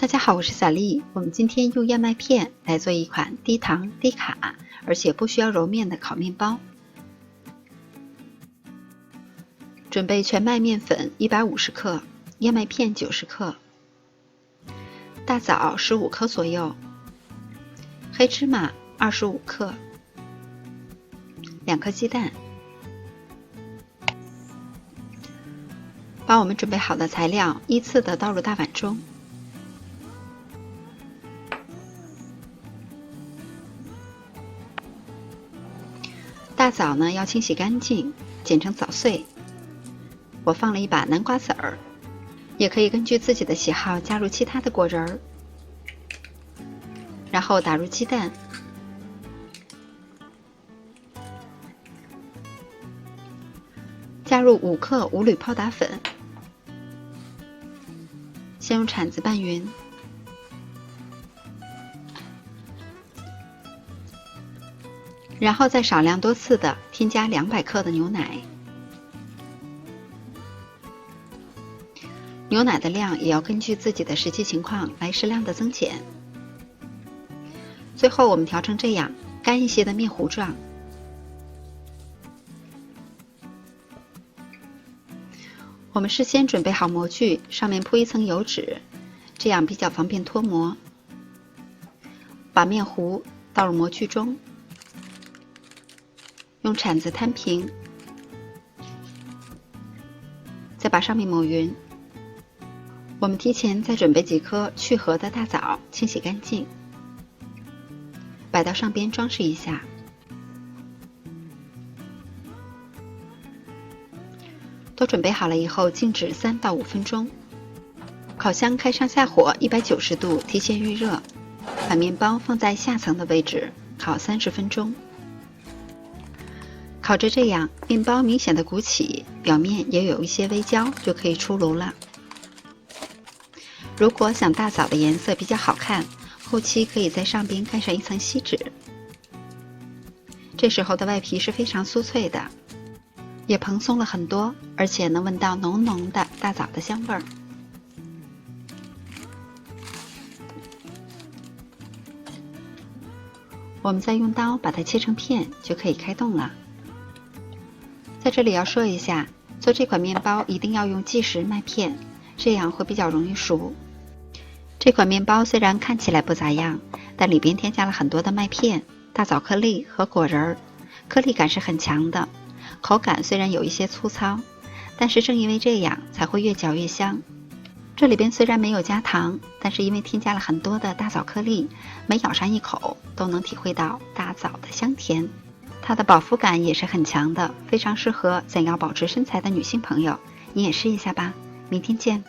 大家好，我是小丽。我们今天用燕麦片来做一款低糖、低卡，而且不需要揉面的烤面包。准备全麦面粉150克，燕麦片90克，大枣15克左右，黑芝麻25克，2颗鸡蛋。把我们准备好的材料依次的倒入大碗中。大枣呢要清洗干净，剪成枣碎。我放了一把南瓜籽儿，也可以根据自己的喜好加入其他的果仁儿。然后打入鸡蛋，加入5克无铝泡打粉，先用铲子拌匀。然后再少量多次的添加200克的牛奶，牛奶的量也要根据自己的实际情况来适量的增减。最后我们调成这样干一些的面糊状。我们事先准备好模具，上面铺一层油纸，这样比较方便脱模。把面糊倒入模具中，用铲子摊平，再把上面抹匀。我们提前再准备几颗去核的大枣，清洗干净，摆到上边装饰一下。都准备好了以后，静置3到5分钟。烤箱开上下火190度，提前预热，把面包放在下层的位置，烤30分钟。烤着这样，面包明显的鼓起，表面也有一些微焦，就可以出炉了。如果想大枣的颜色比较好看，后期可以在上边盖上一层锡纸。这时候的外皮是非常酥脆的，也蓬松了很多，而且能闻到浓浓的大枣的香味儿。我们再用刀把它切成片，就可以开动了。在这里要说一下，做这款面包一定要用即食麦片，这样会比较容易熟。这款面包虽然看起来不咋样，但里边添加了很多的麦片、大枣颗粒和果仁儿，颗粒感是很强的。口感虽然有一些粗糙，但是正因为这样才会越嚼越香。这里边虽然没有加糖，但是因为添加了很多的大枣颗粒，每咬上一口都能体会到大枣的香甜。它的饱腹感也是很强的，非常适合想要保持身材的女性朋友，你也试一下吧。明天见。